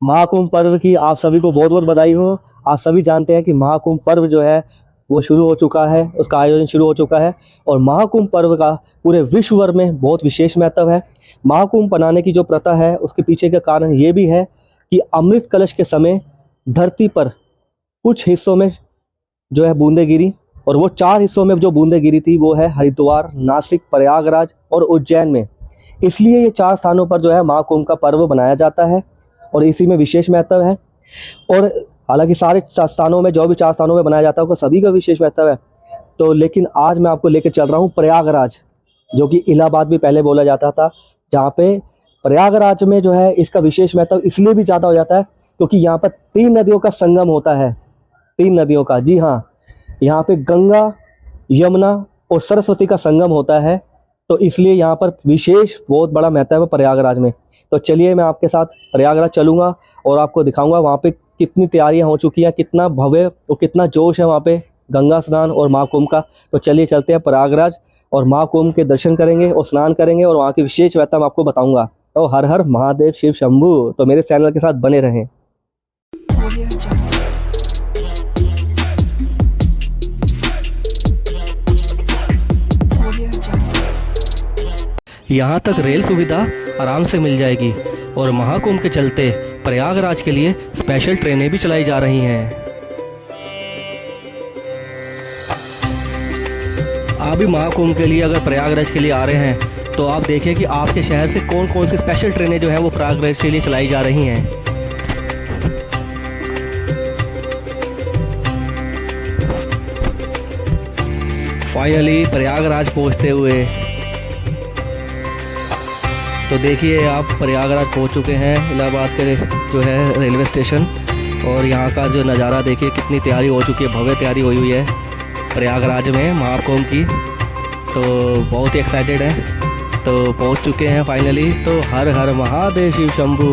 महाकुंभ पर्व की आप सभी को बहुत बहुत बधाई हो। आप सभी जानते हैं कि महाकुंभ पर्व जो है वो शुरू हो चुका है, उसका आयोजन शुरू हो चुका है। और महाकुंभ पर्व का पूरे विश्व भर में बहुत विशेष महत्व है। महाकुंभ बनाने की जो प्रथा है उसके पीछे का कारण ये भी है कि अमृत कलश के समय धरती पर कुछ हिस्सों में जो है बूंदें गिरी, और वो 4 हिस्सों में जो बूंदें गिरी थी वो है हरिद्वार, नासिक, प्रयागराज और उज्जैन में। इसलिए ये 4 स्थानों पर जो है महाकुंभ का पर्व मनाया जाता है और इसी में विशेष महत्व है। और हालांकि सारे स्थानों में, जो भी 4 स्थानों में बनाया जाता है, उसका सभी का विशेष महत्व है। तो लेकिन आज मैं आपको लेकर चल रहा हूँ प्रयागराज, जो कि इलाहाबाद भी पहले बोला जाता था, जहाँ पे प्रयागराज में जो है इसका विशेष महत्व इसलिए भी ज़्यादा हो जाता है क्योंकि यहाँ पर 3 नदियों का संगम होता है। 3 नदियों का, जी हाँ, यहाँ पे गंगा, यमुना और सरस्वती का संगम होता है। तो इसलिए यहाँ पर विशेष बहुत बड़ा महत्व है प्रयागराज में। तो चलिए मैं आपके साथ प्रयागराज चलूँगा और आपको दिखाऊंगा वहाँ पे कितनी तैयारियाँ हो चुकी हैं, कितना भव्य और कितना जोश है वहाँ पे गंगा स्नान और महाकुंभ का। तो चलिए चलते हैं प्रयागराज और महाकुंभ के दर्शन करेंगे और स्नान करेंगे और वहाँ की विशेष महत्व मैं आपको बताऊँगा। तो हर हर महादेव शिव शंभू। तो मेरे चैनल के साथ बने रहें। यहाँ तक रेल सुविधा आराम से मिल जाएगी और महाकुंभ के चलते प्रयागराज के लिए स्पेशल ट्रेनें भी चलाई जा रही हैं। आप भी महाकुंभ के लिए अगर प्रयागराज के लिए आ रहे हैं तो आप देखिए कि आपके शहर से कौन कौन सी स्पेशल ट्रेनें जो हैं वो प्रयागराज के लिए चलाई जा रही हैं। फाइनली प्रयागराज पहुँचते हुए तो देखिए आप प्रयागराज पहुंच चुके हैं, इलाहाबाद के जो है रेलवे स्टेशन। और यहाँ का जो नज़ारा देखिए, कितनी तैयारी हो चुकी है, भव्य तैयारी हुई हुई है प्रयागराज में महाकुंभ की। तो बहुत ही एक्साइटेड है, तो पहुंच चुके हैं फाइनली। तो हर हर महादेव शिव शंभू।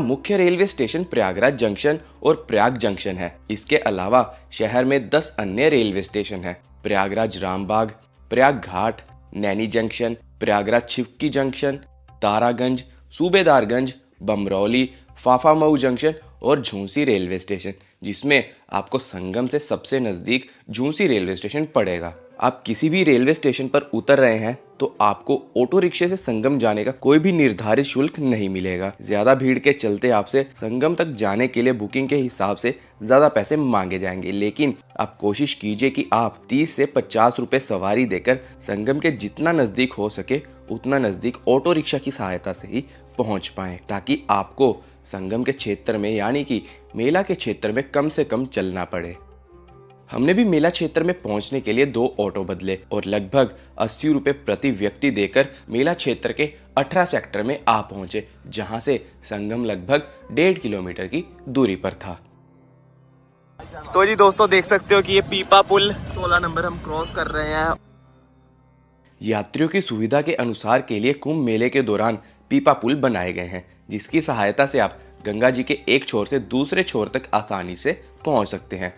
मुख्य रेलवे स्टेशन प्रयागराज जंक्शन और प्रयाग जंक्शन है। इसके अलावा शहर में 10 अन्य रेलवे स्टेशन हैं। Prayagraj Rambagh, Prayag Ghat, Naini junction, Prayagraj Chhipki junction, Taraganj, Subedarganj, Bamrauli, Phaphamau junction और झूंसी रेलवे स्टेशन, जिसमें आपको संगम से सबसे नज़दीक झूंसी रेलवे स्टेशन पड़ेगा। आप किसी भी रेलवे स्टेशन पर उतर रहे हैं तो आपको ऑटो रिक्शे से संगम जाने का कोई भी निर्धारित शुल्क नहीं मिलेगा। ज्यादा भीड़ के चलते आपसे संगम तक जाने के लिए बुकिंग के हिसाब से ज्यादा पैसे मांगे जाएंगे, लेकिन आप कोशिश कीजिए कि आप 30 से 50 रुपए सवारी देकर संगम के जितना नजदीक हो सके उतना नजदीक ऑटो रिक्शा की सहायता से ही पहुंच पाएं, ताकि आपको संगम के क्षेत्र में यानी कि मेला के क्षेत्र में कम से कम चलना पड़े। हमने भी मेला क्षेत्र में पहुंचने के लिए 2 ऑटो बदले और लगभग 80 रुपए प्रति व्यक्ति देकर मेला क्षेत्र के 18 सेक्टर में आ पहुंचे, जहां से संगम लगभग 1.5 किलोमीटर की दूरी पर था। तो जी दोस्तों, देख सकते हो कि ये पीपा पुल 16 नंबर हम क्रॉस कर रहे हैं। यात्रियों की सुविधा के अनुसार के लिए कुंभ मेले के दौरान पीपा पुल बनाए गए हैं, जिसकी सहायता से आप गंगा जी के एक छोर से दूसरे छोर तक आसानी से पहुंच सकते हैं।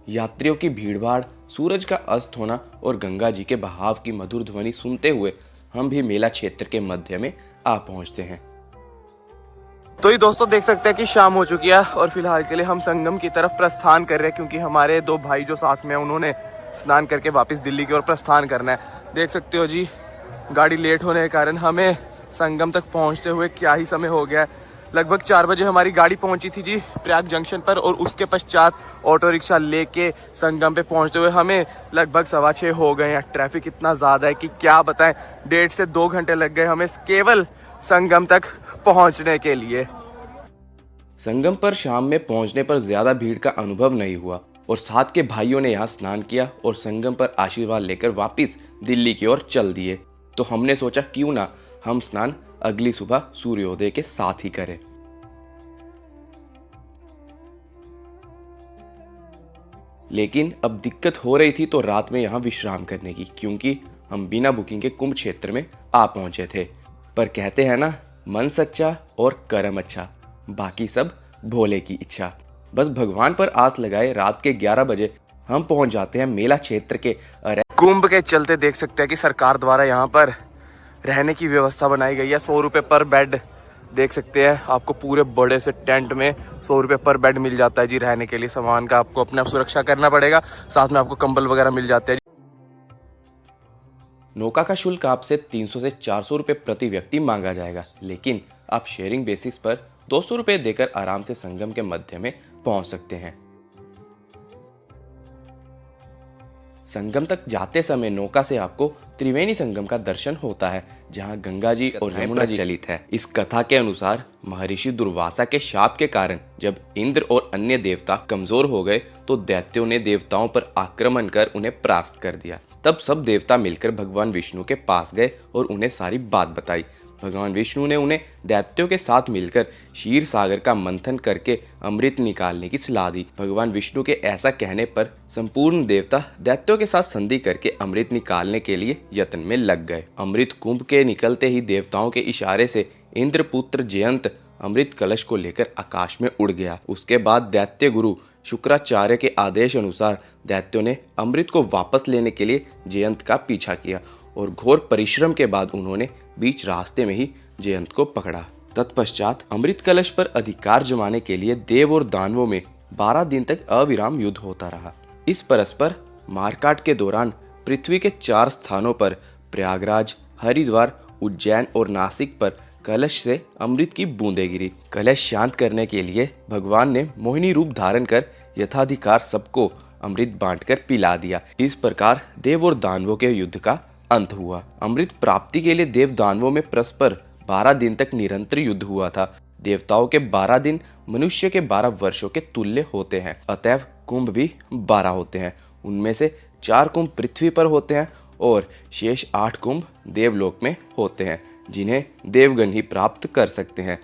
यात्रियों की भीड़भाड़, सूरज का अस्त होना और गंगा जी के बहाव की मधुर ध्वनि सुनते हुए हम भी मेला क्षेत्र के मध्य में आ पहुंचते हैं। तो ये दोस्तों देख सकते हैं कि शाम हो चुकी है और फिलहाल के लिए हम संगम की तरफ प्रस्थान कर रहे हैं, क्योंकि हमारे 2 भाई जो साथ में हैं उन्होंने स्नान करके वापस दिल्ली की ओर प्रस्थान करना है। देख सकते हो जी, गाड़ी लेट होने के कारण हमें संगम तक पहुंचते हुए क्या ही समय हो गया है। लगभग 4 बजे हमारी गाड़ी पहुंची थी जी प्रयाग जंक्शन पर, और उसके पश्चात ऑटो रिक्शा लेके संगम पे पहुंचते हुए हमें लगभग 6:15 हो गए हैं। ट्रैफिक इतना ज़्यादा है कि क्या बताएं, 1.5 से 2 घंटे लग गए हमें केवल संगम तक पहुंचने के लिए। संगम पर शाम में पहुंचने पर ज्यादा भीड़ का अनुभव नहीं हुआ और साथ के भाइयों ने यहाँ स्नान किया और संगम पर आशीर्वाद लेकर वापिस दिल्ली की ओर चल दिए। तो हमने सोचा क्यों ना हम स्नान अगली सुबह सूर्योदय के साथ ही करें। लेकिन अब दिक्कत हो रही थी तो रात में यहाँ विश्राम करने की, क्योंकि हम बिना बुकिंग के कुंभ क्षेत्र में आ पहुंचे थे। पर कहते हैं ना, मन सच्चा और कर्म अच्छा, बाकी सब भोले की इच्छा। बस भगवान पर आस लगाए रात के 11 बजे हम पहुंच जाते हैं मेला क्षेत्र के। कुंभ के चलते देख सकते हैं कि सरकार द्वारा यहाँ पर रहने की व्यवस्था बनाई गई है। 100 रुपये पर बेड, देख सकते हैं आपको पूरे बड़े से टेंट में 100 रुपये पर बेड मिल जाता है जी रहने के लिए। सामान का आपको अपने आप सुरक्षा करना पड़ेगा, साथ में आपको कंबल वगैरह मिल जाते हैं। नौका का शुल्क आपसे 300 से 400 रुपये प्रति व्यक्ति मांगा जाएगा, लेकिन आप शेयरिंग बेसिस पर 200 रुपये देकर आराम से संगम के मध्य में पहुंच सकते हैं। संगम तक जाते समय नौका से आपको त्रिवेणी संगम का दर्शन होता है, जहां गंगा जी और यमुना प्रचलित है। इस कथा के अनुसार महर्षि दुर्वासा के शाप के कारण जब इंद्र और अन्य देवता कमजोर हो गए तो दैत्यों ने देवताओं पर आक्रमण कर उन्हें परास्त कर दिया। तब सब देवता मिलकर भगवान विष्णु के पास गए और उन्हें सारी बात बताई। भगवान विष्णु ने उन्हें दैत्यों के साथ मिलकर क्षीर सागर का मंथन करके अमृत निकालने की सलाह दी। भगवान विष्णु के ऐसा कहने पर संपूर्ण देवता दैत्यों के साथ संधि करके अमृत निकालने के लिए यत्न में लग गए। अमृत कुंभ के निकलते ही देवताओं के इशारे से इंद्रपुत्र जयंत अमृत कलश को लेकर आकाश में उड़ गया। उसके बाद दैत्य गुरु शुक्राचार्य के आदेश अनुसार दैत्यों ने अमृत को वापस लेने के लिए जयंत का पीछा किया और घोर परिश्रम के बाद उन्होंने बीच रास्ते में ही जयंत को पकड़ा। तत्पश्चात अमृत कलश पर अधिकार जमाने के लिए देव और दानवों में 12 दिन तक अविराम युद्ध होता रहा। इस परस्पर मारकाट के दौरान पृथ्वी के 4 स्थानों पर प्रयागराज, हरिद्वार, उज्जैन और नासिक पर कलश से अमृत की बूंदें गिरी। कलश शांत करने के लिए भगवान ने मोहिनी रूप धारण कर यथाधिकार सबको अमृत बांटकर पिला दिया। इस प्रकार देव और दानवों के युद्ध का अंत हुआ। अमृत प्राप्ति के लिए देव दानवों में परस्पर 12 दिन तक निरंतर युद्ध हुआ था। देवताओं के 12 दिन मनुष्य के 12 वर्षों के तुल्य होते हैं, अतएव कुंभ भी 12 होते हैं। उनमें से 4 कुंभ पृथ्वी पर होते हैं और शेष 8 कुंभ देवलोक में होते हैं, जिन्हें देवगण ही प्राप्त कर सकते हैं।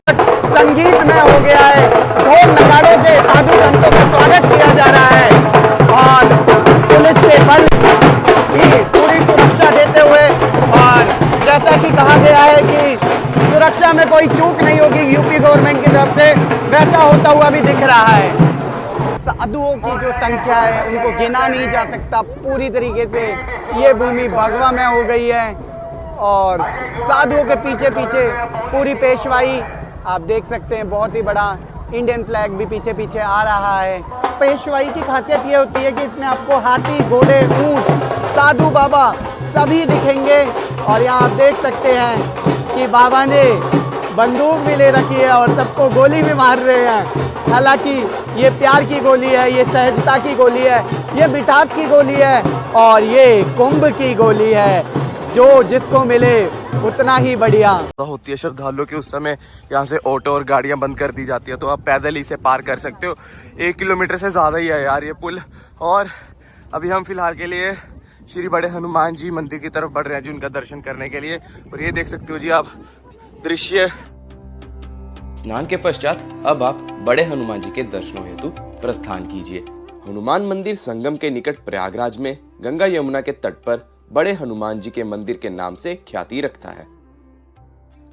संगीत में हो गया है, ढोल नगाड़ों से साधु संतों का स्वागत किया जा रहा है और पुलिस के बल भी पूरी सुरक्षा देते हुए, और जैसा कि कहा गया है कि सुरक्षा में कोई चूक नहीं होगी यूपी गवर्नमेंट की तरफ से, वैसा होता हुआ भी दिख रहा है। साधुओं की जो संख्या है उनको गिना नहीं जा सकता। पूरी तरीके से ये भूमि भगवामय हो गई है और साधुओं के पीछे पीछे पूरी पेशवाई आप देख सकते हैं। बहुत ही बड़ा इंडियन फ्लैग भी पीछे पीछे आ रहा है। पेशवाई की खासियत ये होती है कि इसमें आपको हाथी, घोड़े, ऊंट, साधु बाबा सभी दिखेंगे और यहाँ आप देख सकते हैं कि बाबा ने बंदूक भी ले रखी है और सबको गोली भी मार रहे हैं। हालांकि ये प्यार की गोली है, ये सहजता की गोली है, ये मिठास की गोली है और ये कुंभ की गोली है। जो जिसको मिले उतना ही बढ़िया होती है। श्रद्धालुओं की उस समय यहाँ से ऑटो और गाड़ियाँ बंद कर दी जाती है, तो आप पैदल ही से पार कर सकते हो। 1 किलोमीटर से ज़्यादा ही है यार ये पुल। और अभी हम फिलहाल के लिए श्री बड़े हनुमान जी मंदिर की तरफ बढ़ रहे हैं जी, उनका दर्शन करने के लिए। और ये देख सकते हो जी आप दृश्य। स्नान के पश्चात अब आप बड़े हनुमान जी के दर्शनों हेतु प्रस्थान कीजिए। हनुमान मंदिर संगम के निकट प्रयागराज में गंगा यमुना के तट पर बड़े हनुमान जी के मंदिर के नाम से ख्याति रखता है।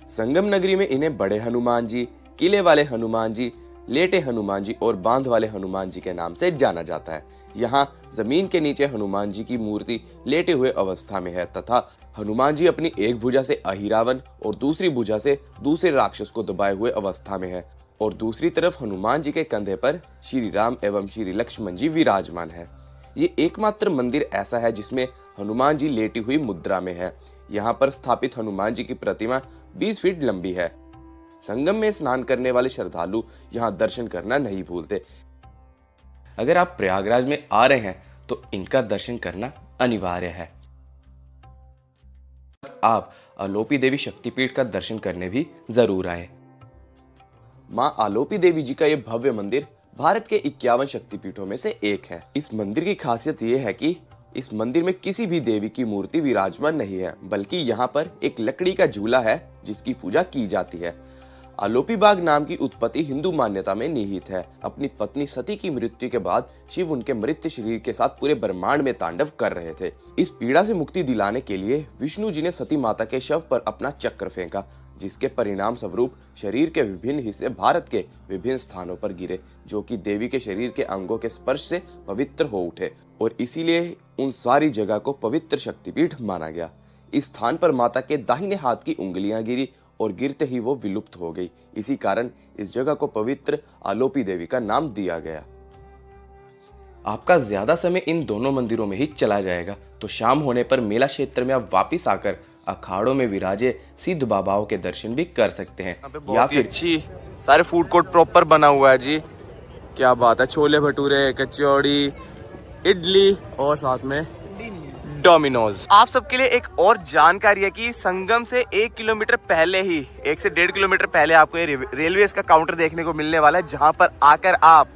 संगम नगरी में इन्हें बड़े हनुमान जी, किले वाले हनुमान जी, लेटे हनुमान जी और बांध वाले हनुमान जी के नाम से जाना जाता है। यहाँ जमीन के नीचे हनुमान जी की मूर्ति लेटे हुए अवस्था में है तथा हनुमान जी अपनी एक भुजा से अहिरावन और दूसरी भुजा से दूसरे राक्षस को दबाए हुए अवस्था में है और दूसरी तरफ हनुमान जी के कंधे पर श्री राम एवं श्री लक्ष्मण जी विराजमान है। ये एकमात्र मंदिर ऐसा है जिसमें हनुमान जी लेटी हुई मुद्रा में है। यहाँ पर स्थापित हनुमान जी की प्रतिमा 20 फीट लंबी है। संगम में स्नान करने वाले श्रद्धालु यहाँ दर्शन करना नहीं भूलते। अगर आप प्रयागराज में आ रहे हैं तो इनका दर्शन करना अनिवार्य है। आप आलोपी देवी शक्तिपीठ का दर्शन करने भी जरूर आए। मां आलोपी देवी जी का यह भव्य मंदिर भारत के 51 शक्तिपीठों में से एक है। इस मंदिर की खासियत यह है कि इस मंदिर में किसी भी देवी की मूर्ति विराजमान नहीं है, बल्कि यहाँ पर एक लकड़ी का झूला है जिसकी पूजा की जाती है। आलोपी बाग नाम की उत्पत्ति हिंदू मान्यता में निहित है। अपनी पत्नी सती की मृत्यु के बाद शिव उनके मृत शरीर के साथ पूरे ब्रह्मांड में तांडव कर रहे थे। इस पीड़ा से मुक्ति दिलाने के लिए विष्णु जी ने सती माता के शव पर अपना चक्र फेंका। जिसके परिणाम स्वरूप शरीर के विभिन्न हिस्से भारत के विभिन्न स्थानों पर गिरे, जो कि देवी के शरीर के अंगों के स्पर्श से पवित्र हो उठे और इसीलिए उन सारी जगह को पवित्र शक्तिपीठ माना गया। इस स्थान पर माता के दाहिने हाथ की उंगलियां गिरी और गिरते ही वो विलुप्त हो गई। इसी कारण इस जगह को पवित्र आलोपी देवी का नाम दिया गया। आपका ज्यादा समय इन दोनों मंदिरों में ही चला जाएगा, तो शाम होने पर मेला क्षेत्र में आप वापिस आकर अखाड़ों में विराजे सिद्ध बाबाओं के दर्शन भी कर सकते हैं। यहाँ पे बहुत ही अच्छी सारे फूड कोर्ट प्रॉपर बना हुआ है जी, क्या बात है। छोले भटूरे, कचौड़ी, इडली और साथ में डोमिनोज। आप सबके लिए एक और जानकारी है कि संगम से 1 किलोमीटर पहले ही, 1 से 1.5 किलोमीटर पहले आपको ये रेलवे का काउंटर देखने को मिलने वाला है, जहां पर आकर आप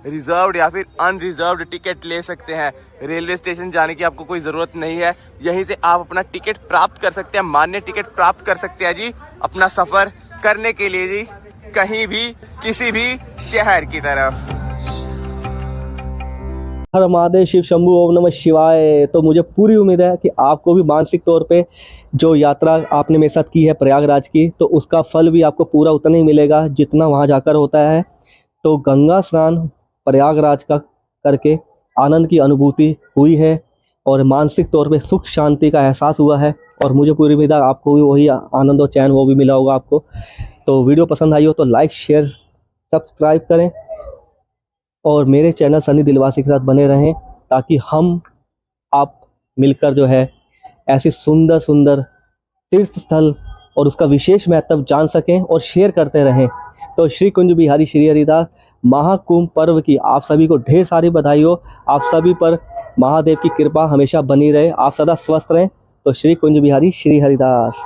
रिजर्व्ड या फिर अनरिजर्व्ड टिकट ले सकते हैं। रेलवे स्टेशन जाने की आपको कोई ज़रूरत नहीं है, यहीं से आप अपना टिकट प्राप्त कर सकते हैं, मान्य टिकट प्राप्त कर सकते हैं जी, अपना सफ़र करने के लिए जी, कहीं भी किसी भी शहर की तरफ। हर महादेव, शिव शंभू, ओम नमः शिवाय। तो मुझे पूरी उम्मीद है कि आपको भी मानसिक तौर पे जो यात्रा आपने मेरे साथ की है प्रयागराज की, तो उसका फल भी आपको पूरा उतना ही मिलेगा जितना वहाँ जाकर होता है। तो गंगा स्नान प्रयागराज का करके आनंद की अनुभूति हुई है और मानसिक तौर पे सुख शांति का एहसास हुआ है, और मुझे पूरी उम्मीद है आपको भी वही आनंद और चैन वो भी मिला होगा आपको। तो वीडियो पसंद आई हो तो लाइक, शेयर, सब्सक्राइब करें और मेरे चैनल सनी दिलवासी के साथ बने रहें, ताकि हम आप मिलकर जो है ऐसे सुंदर सुंदर तीर्थ स्थल और उसका विशेष महत्व जान सकें और शेयर करते रहें। तो श्री कुंज बिहारी श्री हरिदास महाकुंभ पर्व की आप सभी को ढेर सारी बधाई हो। आप सभी पर महादेव की कृपा हमेशा बनी रहे, आप सदा स्वस्थ रहें। तो श्री कुंज बिहारी श्री हरिदास।